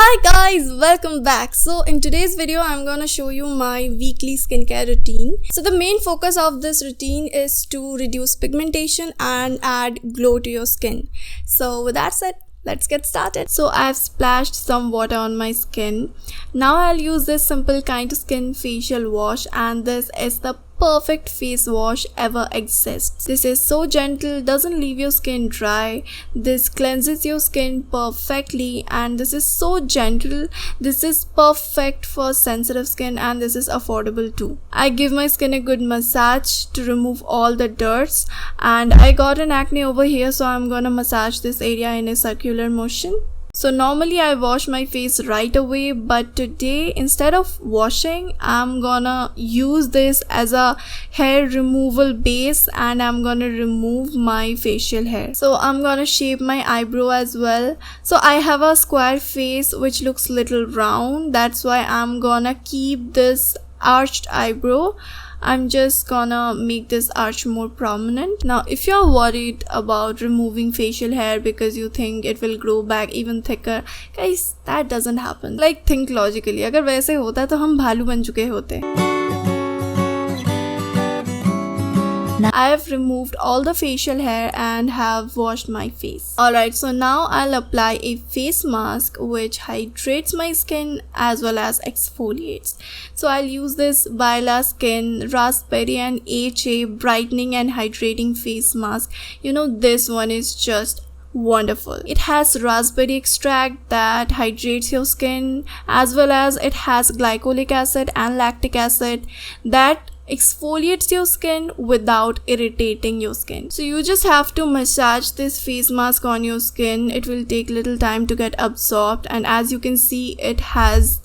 Hi guys, welcome back. So in today's video I'm gonna show you my weekly skincare routine. So the main focus of this routine is to reduce pigmentation and add glow to your skin. So with that said, let's get started. So I've splashed some water on my skin. Now I'll use this simple kind of skin facial wash, and this is the perfect face wash ever exists. This is so gentle, doesn't leave your skin dry. This cleanses your skin perfectly, and this is so gentle. This is perfect for sensitive skin, and this is affordable too. I give my skin a good massage to remove all the dirts, and I got an acne over here, so I'm gonna massage this area in a circular motion. So normally I wash my face right away, but today instead of washing, I'm gonna use this as a hair removal base, and I'm gonna remove my facial hair. So I'm gonna shape my eyebrow as well. So I have a square face which looks little round. That's why I'm gonna keep this arched eyebrow. I'm just gonna make this arch more prominent. Now if you're worried about removing facial hair because you think it will grow back even thicker, guys, that doesn't happen. Like, think logically. अगर वैसे होता तो हम भालू बन चुके होते. I have removed all the facial hair and have washed my face. Alright, so now I'll apply a face mask which hydrates my skin as well as exfoliates. So I'll use this By Morrie Raspberry and HA brightening and hydrating face mask. You know, this one is just wonderful. It has raspberry extract that hydrates your skin, as well as it has glycolic acid and lactic acid that exfoliates your skin without irritating your skin. So you just have to massage this face mask on your skin. It will take little time to get absorbed, and as you can see, it has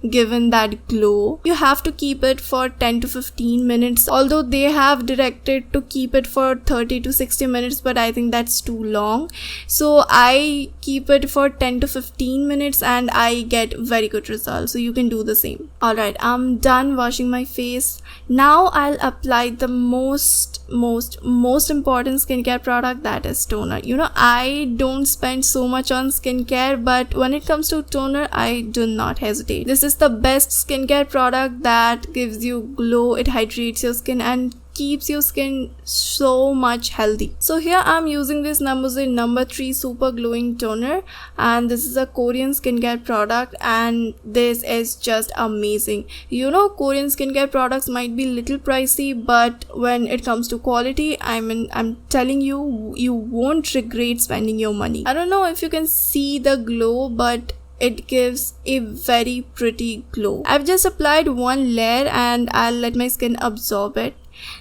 given that glow. You have to keep it for 10 to 15 minutes, although they have directed to keep it for 30 to 60 minutes, but I think that's too long. So I keep it for 10 to 15 minutes and I get very good results. So you can do the same. Alright, I'm done washing my face. Now I'll apply the most important skincare product, that is toner. You know, I don't spend so much on skincare, but when it comes to toner, I do not hesitate. This is the best skincare product that gives you glow. It hydrates your skin and keeps your skin so much healthy. So here I'm using this Numbuzin No. 3 Super Glowing Toner, and this is a Korean skincare product, and this is just amazing. You know, Korean skincare products might be little pricey, but when it comes to quality, I'm telling you, you won't regret spending your money. I don't know if you can see the glow, but it gives a very pretty glow. I've just applied one layer and I'll let my skin absorb it.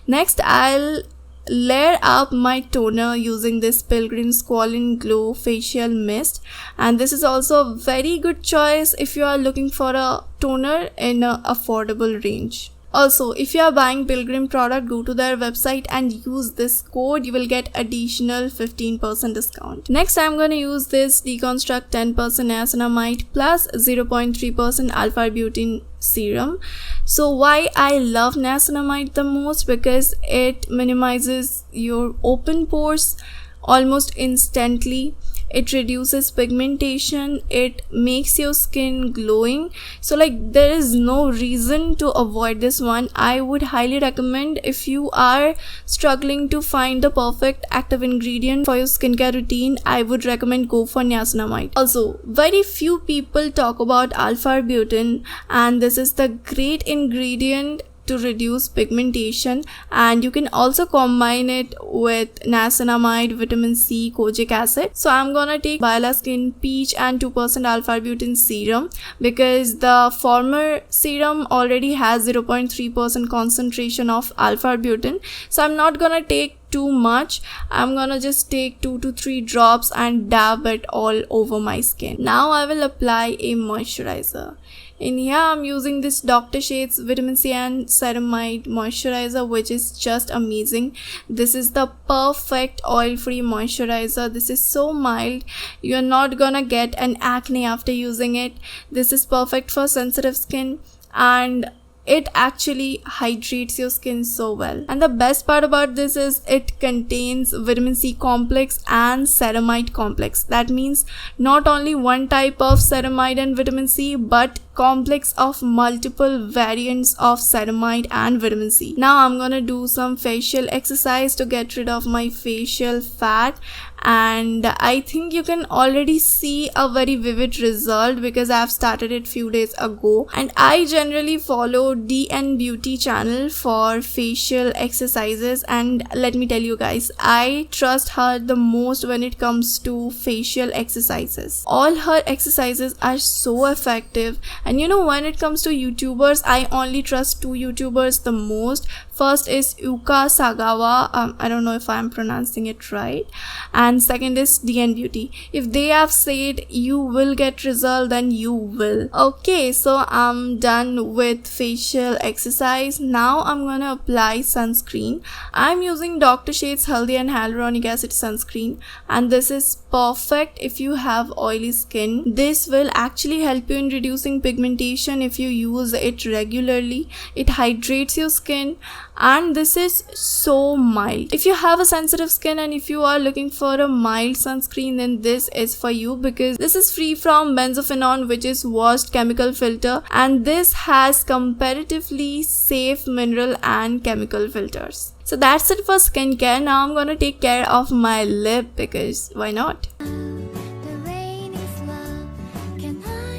Next, I'll layer up my toner using this Pilgrim Squalene Glow Facial Mist, and this is also a very good choice if you are looking for a toner in an affordable range. Also, if you are buying Pilgrim product, go to their website and use this code. You will get additional 15% discount. Next, I'm going to use this Deconstruct 10% Niacinamide plus 0.3% alpha-butane serum. So why I love Niacinamide the most? Because it minimizes your open pores almost instantly. It reduces pigmentation. It makes your skin glowing. So like, there is no reason to avoid this one. I would highly recommend, if you are struggling to find the perfect active ingredient for your skincare routine, I would recommend go for niacinamide. Also, very few people talk about alpha-butane, and this is the great ingredient to reduce pigmentation, and you can also combine it with niacinamide, vitamin C, kojic acid. So I'm gonna take By Morrie Peach and 2% alpha-butane serum, because the former serum already has 0.3% concentration of alpha-butane. So I'm not gonna take too much. I'm gonna just take 2 to 3 drops and dab it all over my skin. Now I will apply a moisturizer. In here, I'm using this Dr. Sheth's Vitamin C and Ceramide moisturizer, which is just amazing. This is the perfect oil-free moisturizer. This is so mild. You're not gonna get an acne after using it. This is perfect for sensitive skin, and it actually hydrates your skin so well. And the best part about this is it contains vitamin C complex and ceramide complex. That means not only one type of ceramide and vitamin C, but complex of multiple variants of ceramide and vitamin C. Now I'm gonna do some facial exercise to get rid of my facial fat, and I think you can already see a very vivid result because I've started it few days ago. And I generally follow DN Beauty channel for facial exercises, and let me tell you guys, I trust her the most when it comes to facial exercises. All her exercises are so effective. And you know, when it comes to YouTubers, I only trust two YouTubers the most. First is Yuka Sagawa, I don't know if I'm pronouncing it right, and second is DN Beauty. If they have said you will get result, then you will. Okay, so I'm done with facial exercise. Now I'm gonna apply sunscreen. I'm using Dr. Sheth's Healthy and Hyaluronic Acid sunscreen, and this is perfect if you have oily skin. This will actually help you in reducing pigmentation if you use it regularly. It hydrates your skin, and this is so mild. If you have a sensitive skin and if you are looking for a mild sunscreen, then this is for you because this is free from benzophenone, which is worst chemical filter, and this has comparatively safe mineral and chemical filters. So that's it for skincare. Now I'm gonna take care of my lip because why not?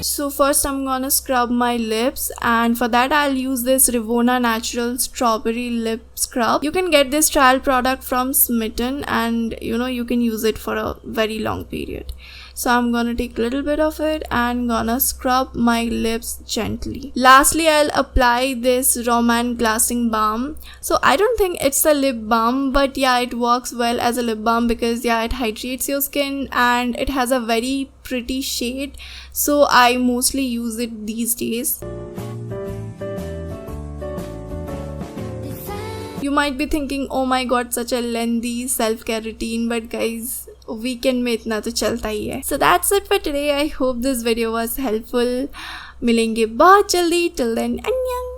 So first I'm gonna scrub my lips, and for that I'll use this Revona Natural Strawberry Lip Scrub. You can get this trial product from Smitten, and you know, you can use it for a very long period. So I'm gonna take a little bit of it and gonna scrub my lips gently. Lastly, I'll apply this Rom&nd Glasting Balm. So I don't think it's a lip balm, but yeah, it works well as a lip balm because yeah, it hydrates your skin and it has a very pretty shade. So I mostly use it these days. You might be thinking, oh my god, such a lengthy self-care routine, but guys, weekend में इतना तो चलता ही है. So that's it for today. I hope this video was helpful. मिलेंगे बहुत जल्दी. Till then, annyeong.